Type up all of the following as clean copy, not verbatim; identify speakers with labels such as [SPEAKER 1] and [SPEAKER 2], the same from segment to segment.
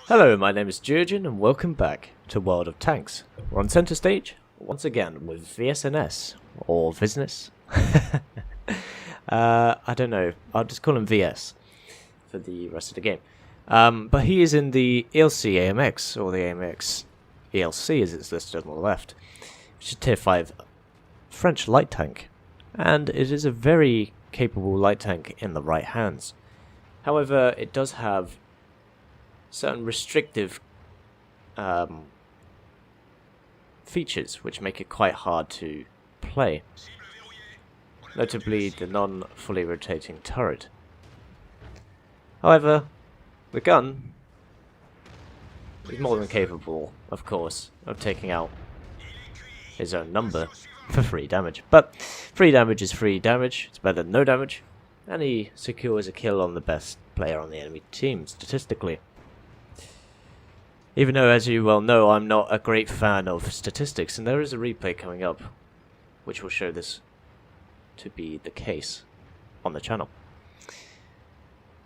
[SPEAKER 1] Hello, my name is Geogen and welcome back to World of Tanks. We're on center stage, once again with VSNS, or VSNS. I don't know, I'll just call him VS for the rest of the game. But he is in the ELC AMX, or the AMX ELC as it's listed on the left, which is a tier 5 French light tank, and it is a very capable light tank in the right hands. However, it does have certain restrictive features which make it quite hard to play, notably the non-fully rotating turret. However, the gun is more than capable, of course, of taking out his own number for free damage. But free damage is free damage, it's better than no damage, and he secures a kill on the best player on the enemy team, statistically. Even though, as you well know, I'm not a great fan of statistics, and there is a replay coming up which will show this to be the case on the channel.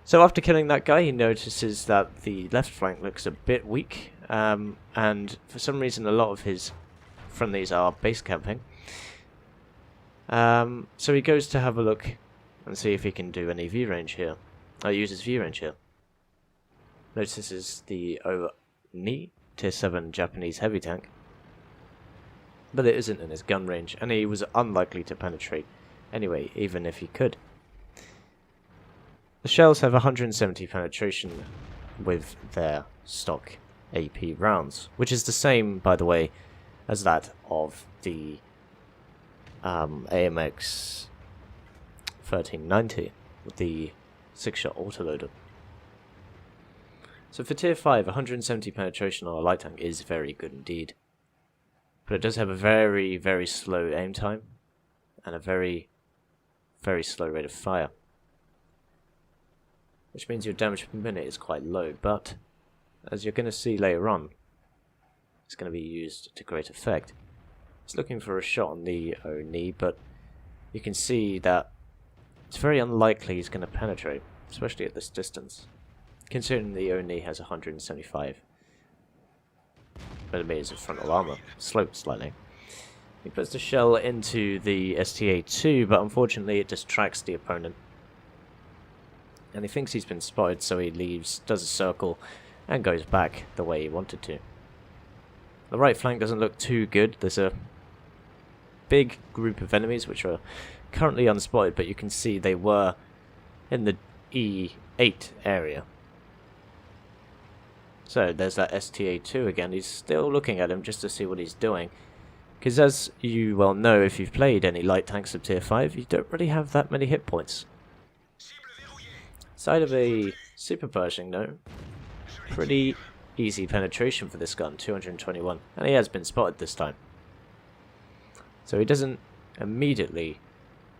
[SPEAKER 1] So after killing that guy, he notices that the left flank looks a bit weak, and for some reason a lot of his friendlies are base camping. So he goes to have a look and see if he can do any V-range here. Uses V-range here. Notices the Ni tier 7 Japanese heavy tank, but it isn't in his gun range, and he was unlikely to penetrate anyway, even if he could. The shells have 170 penetration with their stock AP rounds, which is the same, by the way, as that of the AMX 1390 with the 6-shot autoloader. So for tier 5, 170 penetration on a light tank is very good indeed. But it does have a very, very slow aim time and a very, very slow rate of fire, which means your damage per minute is quite low, but as you're going to see later on, it's going to be used to great effect. It's looking for a shot on the Oni, but you can see that it's very unlikely he's going to penetrate, especially at this distance, considering the Oni has 175 millimeters of frontal armor, sloped slightly. He puts the shell into the STA-2, but unfortunately it distracts the opponent, and he thinks he's been spotted, so he leaves, does a circle, and goes back the way he wanted to. The right flank doesn't look too good. There's a big group of enemies which are currently unspotted, but you can see they were in the E8 area. So there's that STA-2 again. He's still looking at him just to see what he's doing, because as you well know, if you've played any light tanks of tier 5, you don't really have that many hit points. Side of a super Pershing though, pretty easy penetration for this gun, 221, and he has been spotted this time. So he doesn't immediately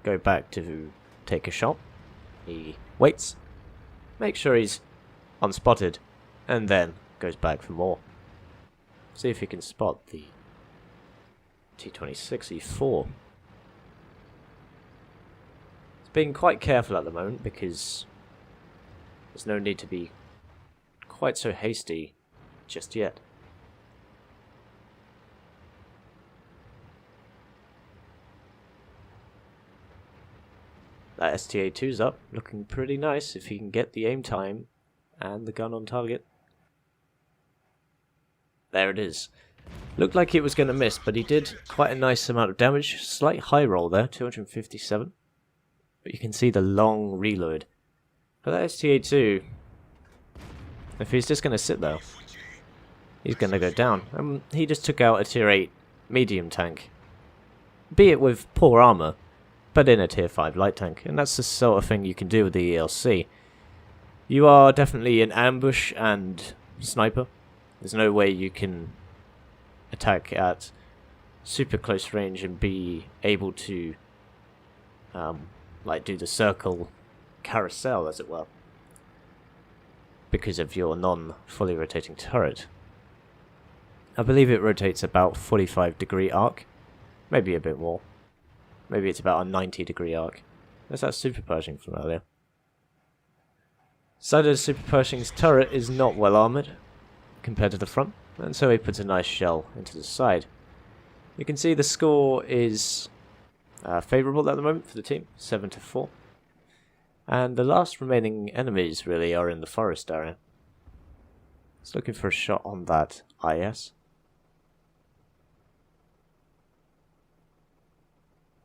[SPEAKER 1] go back to take a shot. He waits, makes sure he's unspotted, and then goes back for more. See if he can spot the T26E4. He's being quite careful at the moment because there's no need to be quite so hasty just yet. That STA-2's up, looking pretty nice if he can get the aim time and the gun on target. There it is. Looked like it was going to miss, but he did quite a nice amount of damage. Slight high roll there, 257. But you can see the long reload. For that STA-2, if he's just going to sit there, he's going to go down. He just took out a tier 8 medium tank, be it with poor armor, but in a tier 5 light tank. And that's the sort of thing you can do with the ELC. You are definitely in ambush and sniper. There's no way you can attack at super close range and be able to like do the circle carousel, as it were, because of your non-fully rotating turret. I believe it rotates about 45-degree arc, maybe a bit more. Maybe it's about a 90-degree arc. There's that super Pershing from earlier. Side of the Super Pershing's turret is not well armoured. compared to the front, and so he puts a nice shell into the side. You can see the score is favourable at the moment for the team, 7-4. And the last remaining enemies really are in the forest area. Just looking for a shot on that IS.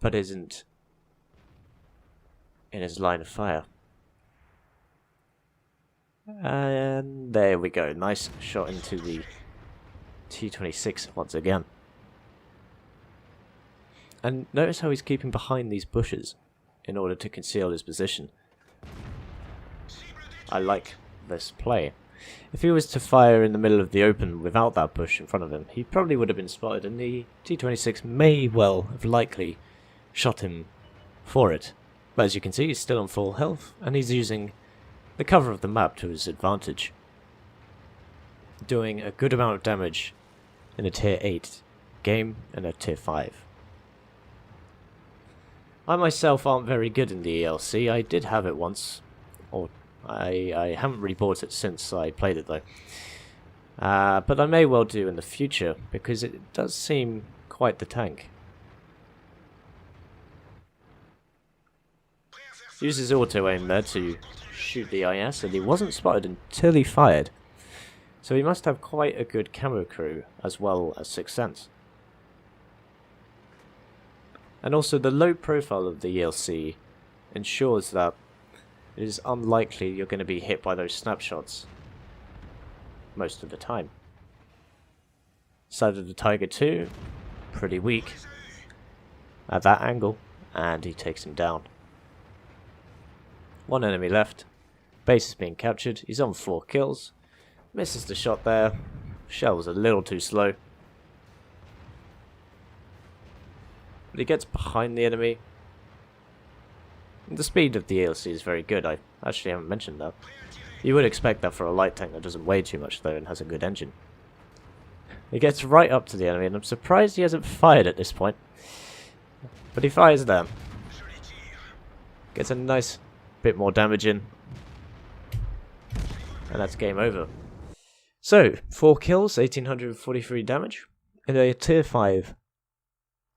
[SPEAKER 1] But isn't in his line of fire. And there we go, nice shot into the T-26 once again. And notice how he's keeping behind these bushes in order to conceal his position. I like this play. If he was to fire in the middle of the open without that bush in front of him, he probably would have been spotted, and the T-26 may well have likely shot him for it. But as you can see, he's still on full health, and he's using the cover of the map to his advantage, doing a good amount of damage in a tier 8 game and a tier 5. I myself aren't very good in the ELC. I did have it once, or I haven't really bought it since I played it though. But I may well do in the future, because it does seem quite the tank. Uses auto aim there to shoot the IS, and he wasn't spotted until he fired. So he must have quite a good camo crew as well as Sixth Sense. And also the low profile of the ELC ensures that it is unlikely you're going to be hit by those snapshots most of the time. Side of the Tiger 2, pretty weak at that angle, and he takes him down. One enemy left. Base is being captured. He's on 4 kills. Misses the shot there. Shell was a little too slow. But he gets behind the enemy. And the speed of the ELC is very good. I actually haven't mentioned that. You would expect that for a light tank that doesn't weigh too much though and has a good engine. He gets right up to the enemy, and I'm surprised he hasn't fired at this point. But he fires there. Gets a nice bit more damage in. And that's game over. So, 4 kills, 1843 damage in a tier 5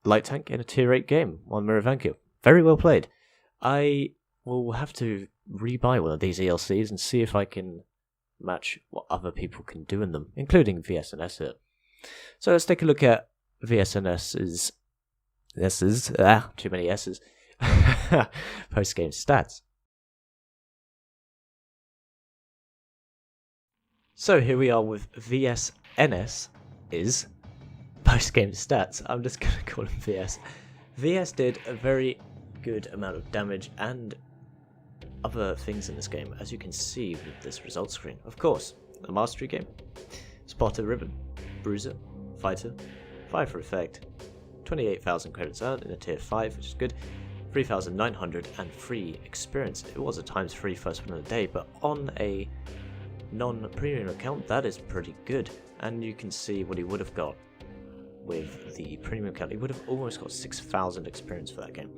[SPEAKER 1] light tank in a tier 8 game on Miravankia. Very well played. I will have to rebuy one of these ELCs and see if I can match what other people can do in them, including VSNS here. So let's take a look at VSNS's too many S's post-game stats. So here we are with VSNS's post-game stats. I'm just going to call him VS. VS did a very good amount of damage and other things in this game, as you can see with this result screen. Of course, a mastery game, spotter ribbon, bruiser, fighter, 5 for effect, 28,000 credits earned in a tier 5, which is good, 3,900 and free experience. It was a ×3 first win of the day, but on a non-premium account that is pretty good, and you can see what he would have got with the premium account. He would have almost got 6,000 experience for that game,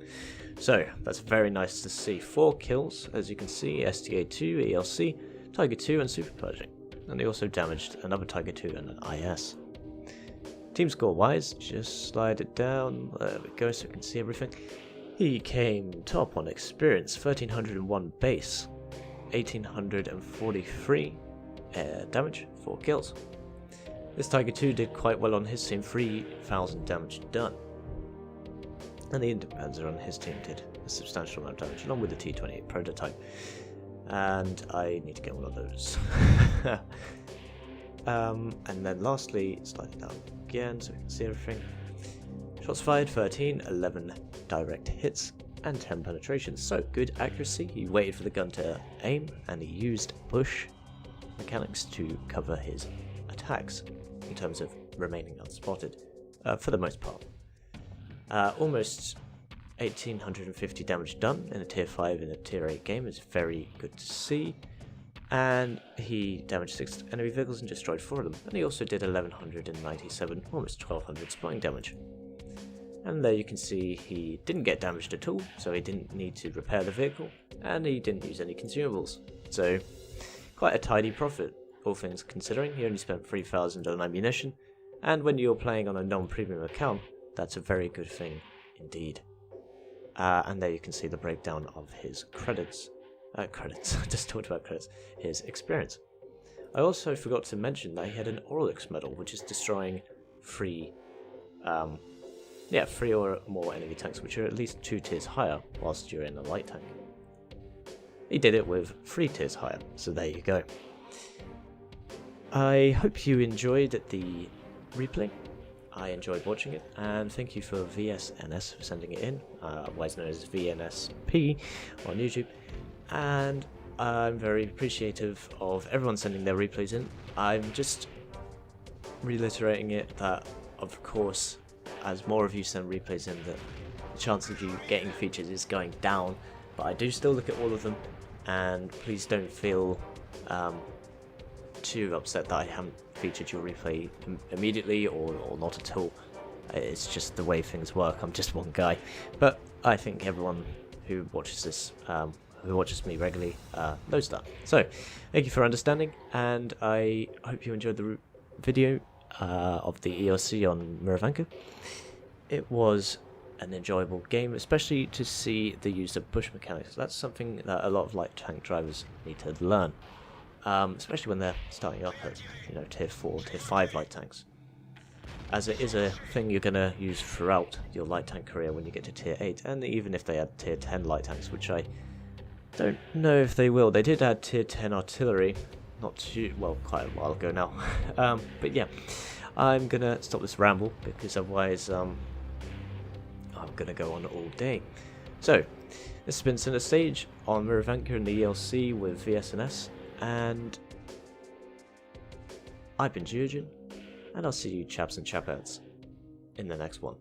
[SPEAKER 1] so that's very nice to see. 4 kills, as you can see, STA2, ELC, Tiger 2 and Superpurging, and he also damaged another Tiger 2 and an IS. Team score wise, just slide it down, there we go so you can see everything. He came top on experience, 1301 base, 1843 damage, 4 kills. This Tiger 2 did quite well on his team, 3,000 damage done. And the Independents on his team did a substantial amount of damage, along with the T28 prototype. And I need to get one of those. And then lastly, slide it down again so we can see everything. Shots fired, 13, 11 direct hits, and 10 penetrations. So good accuracy. He waited for the gun to aim, and he used bush mechanics to cover his attacks in terms of remaining unspotted for the most part. Almost 1,850 damage done in a tier 5 in a tier 8 game is very good to see. And he damaged 6 enemy vehicles and destroyed 4 of them. And he also did 1,197, almost 1,200 spotting damage. And there you can see he didn't get damaged at all, so he didn't need to repair the vehicle, and he didn't use any consumables. So, quite a tidy profit, all things considering. He only spent 3,000 on ammunition, and when you're playing on a non-premium account, that's a very good thing indeed. And there you can see the breakdown of his credits. I just talked about credits. His experience. I also forgot to mention that he had an Oryx medal, which is destroying 3 or more enemy tanks, which are at least 2 tiers higher whilst you're in a light tank. He did it with 3 tiers higher, so there you go. I hope you enjoyed the replay. I enjoyed watching it, and thank you for VSNS for sending it in, otherwise known as VNSP on YouTube. And I'm very appreciative of everyone sending their replays in. I'm just reiterating it that, of course, as more of you send replays in, the chance of you getting featured is going down, but I do still look at all of them, and please don't feel too upset that I haven't featured your replay immediately or not at all. It's just the way things work. I'm just one guy, but I think everyone who watches this, who watches me regularly, knows that. So thank you for understanding, and I hope you enjoyed the video of the ELC on Miravanka. It was an enjoyable game, especially to see the use of push mechanics. That's something that a lot of light tank drivers need to learn, especially when they're starting up at tier 4, tier 5 light tanks, as it is a thing you're going to use throughout your light tank career when you get to tier 8, and even if they add tier 10 light tanks, which I don't know if they will. They did add tier 10 artillery, not too, well, quite a while ago now. But yeah, I'm going to stop this ramble, because otherwise I'm going to go on all day. So, this has been Center Stage on Miravanka and the ELC with VSNS, and I've been Geogen, and I'll see you chaps and chapettes in the next one.